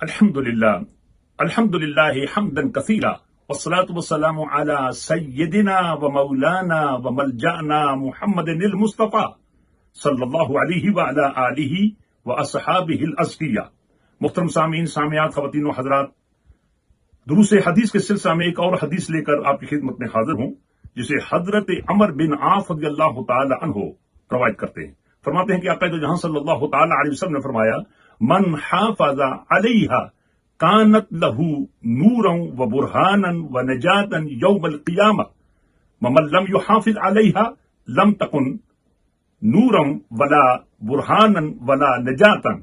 الحمد للہ حمدا کثیرا والصلاة والسلام علی سیدنا و مولانا و ملجأنا محمد المصطفیٰ صلی اللہ علیہ وعلی آلہ و اصحابہ الازکیاء۔ محترم سامعین، سامعات، خواتین و حضرات، دروس حدیث کے سلسلہ میں ایک اور حدیث لے کر آپ کی خدمت میں حاضر ہوں، جسے حضرت عمر بن عاص رضی اللہ تعالی عنہ روایت کرتے ہیں۔ فرماتے ہیں کہ آقا جہاں صلی اللہ تعالی علیہ وسلم نے فرمایا، من حافظ علیہا کانت لہو نورا و برہانا و نجاتا یوم القیامہ ومن لم یحافظ علیہا لم تکن نورا ولا برہانا ولا نجاتا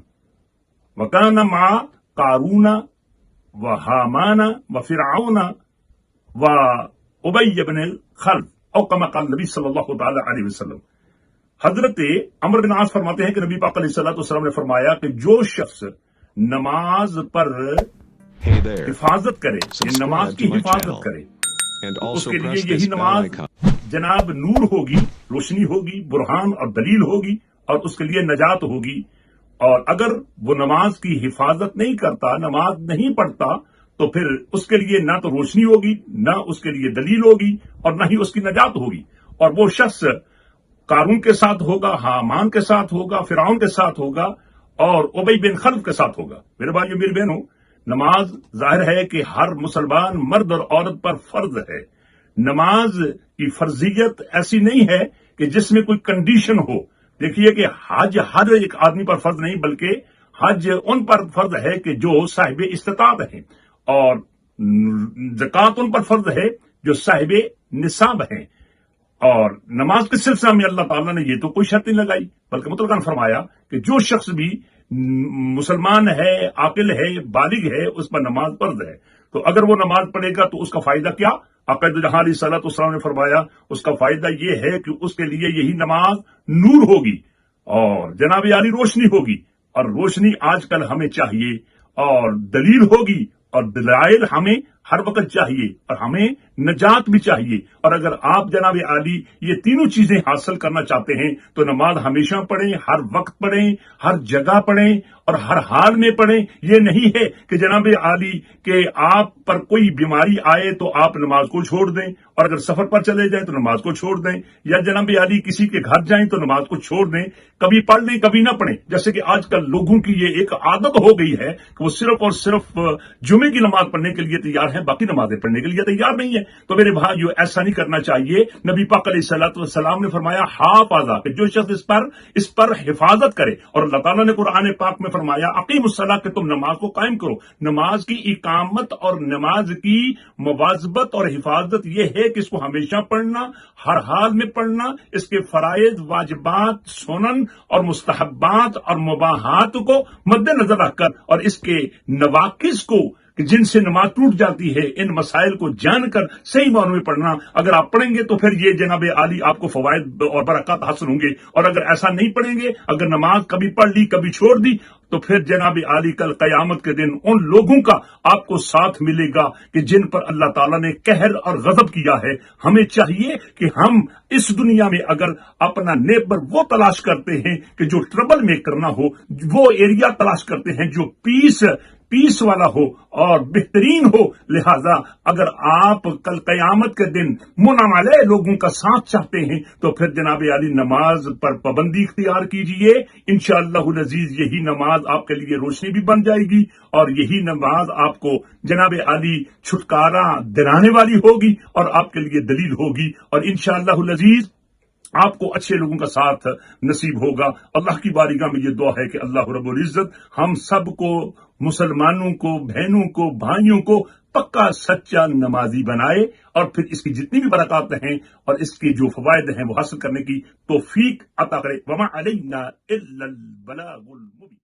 وکان مع قارون و حامان و فرعون و ابی بن خلف او کما قال نبی صلی اللہ تعالی علیہ وسلم۔ حضرت عمر بن عاص فرماتے ہیں کہ نبی پاک علیہ الصلوۃ والسلام نے فرمایا کہ جو شخص نماز پر حفاظت کرے، نماز کی حفاظت کرے، اس کے لیے یہی نماز جناب نور ہوگی، روشنی ہوگی، برہان اور دلیل ہوگی، اور اس کے لیے نجات ہوگی۔ اور اگر وہ نماز کی حفاظت نہیں کرتا، نماز نہیں پڑھتا، تو پھر اس کے لیے نہ تو روشنی ہوگی، نہ اس کے لیے دلیل ہوگی، اور نہ ہی اس کی نجات ہوگی۔ اور وہ شخص قارون کے ساتھ ہوگا، حامان کے ساتھ ہوگا، فرعون کے ساتھ ہوگا، اور ابی بن خلف کے ساتھ ہوگا۔ میرے بھائیو، میری بہنوں، نماز ظاہر ہے کہ ہر مسلمان مرد اور عورت پر فرض ہے۔ نماز کی فرضیت ایسی نہیں ہے کہ جس میں کوئی کنڈیشن ہو۔ دیکھیے کہ حج ہر ایک آدمی پر فرض نہیں، بلکہ حج ان پر فرض ہے کہ جو صاحب استطاعت ہیں، اور زکوٰۃ ان پر فرض ہے جو صاحب نصاب ہیں۔ اور نماز کے سلسلہ میں اللہ تعالیٰ نے یہ تو کوئی شرط نہیں لگائی، بلکہ مطلقاً فرمایا کہ جو شخص بھی مسلمان ہے، عاقل ہے، بالغ ہے، اس پر نماز فرض ہے۔ تو اگر وہ نماز پڑھے گا تو اس کا فائدہ کیا؟ آقا جہاں علیہ الصلوۃ والسلام نے فرمایا اس کا فائدہ یہ ہے کہ اس کے لیے یہی نماز نور ہوگی، اور جناب عالی روشنی ہوگی۔ اور روشنی آج کل ہمیں چاہیے، اور دلیل ہوگی، اور دلائل ہمیں ہر وقت چاہیے، اور ہمیں نجات بھی چاہیے۔ اور اگر آپ جناب عالی یہ تینوں چیزیں حاصل کرنا چاہتے ہیں تو نماز ہمیشہ پڑھیں، ہر وقت پڑھیں، ہر جگہ پڑھیں، اور ہر حال میں پڑھیں۔ یہ نہیں ہے کہ جناب عالی کہ آپ پر کوئی بیماری آئے تو آپ نماز کو چھوڑ دیں، اور اگر سفر پر چلے جائیں تو نماز کو چھوڑ دیں، یا جناب عالی کسی کے گھر جائیں تو نماز کو چھوڑ دیں، کبھی پڑھ لیں کبھی نہ پڑھیں۔ جیسے کہ آج کل لوگوں کی یہ ایک عادت ہو گئی ہے کہ وہ صرف اور صرف جمعے کی نماز پڑھنے کے لیے تیار ہیں، باقی نمازیں پڑھنے کے لیے تیار نہیں ہے۔ تو میرے بھائیو، ایسا نہیں کرنا چاہیے۔ نبی پاک علیہ الصلوۃ والسلام نے فرمایا حافظ، کہ جو شخص اس پر حفاظت کرے، اور اللہ تعالیٰ نے قرآن پاک میں فرمایا اقیم الصلاۃ، کہ تم نماز کو قائم کرو۔ نماز کی اقامت اور نماز کی مواظبت اور حفاظت یہ ہے کہ اس کو ہمیشہ پڑھنا، ہر حال میں پڑھنا، اس کے فرائض، واجبات، سنن اور مستحبات اور مباحات کو مد نظر رکھ کر، اور اس کے نواقص کو کہ جن سے نماز ٹوٹ جاتی ہے، ان مسائل کو جان کر صحیح معنوں میں پڑھنا۔ اگر آپ پڑھیں گے تو پھر یہ جناب عالی آپ کو فوائد اور برکات حاصل ہوں گے، اور اگر ایسا نہیں پڑھیں گے، اگر نماز کبھی پڑھ لی کبھی چھوڑ دی، تو پھر جناب عالی کل قیامت کے دن ان لوگوں کا آپ کو ساتھ ملے گا کہ جن پر اللہ تعالیٰ نے قہر اور غضب کیا ہے۔ ہمیں چاہیے کہ ہم اس دنیا میں اگر اپنا نیبر وہ تلاش کرتے ہیں کہ جو ٹربل میکر نہ ہو، وہ ایریا تلاش کرتے ہیں جو پیس والا ہو اور بہترین ہو، لہذا اگر آپ کل قیامت کے دن منعم علیہ لوگوں کا ساتھ چاہتے ہیں تو پھر جناب عالی نماز پر پابندی اختیار کیجئے۔ انشاءاللہ العزیز یہی نماز آپ کے لیے روشنی بھی بن جائے گی، اور یہی نماز آپ کو جناب عالی چھٹکارا دلانے والی ہوگی، اور آپ کے لیے دلیل ہوگی، اور انشاءاللہ العزیز آپ کو اچھے لوگوں کا ساتھ نصیب ہوگا۔ اللہ کی بارگاہ میں یہ دعا ہے کہ اللہ رب العزت ہم سب کو، مسلمانوں کو، بہنوں کو، بھائیوں کو پکا سچا نمازی بنائے، اور پھر اس کی جتنی بھی برکات ہیں اور اس کے جو فوائد ہیں وہ حاصل کرنے کی توفیق عطا کرے۔ وما علینا الا البلاغ المبین۔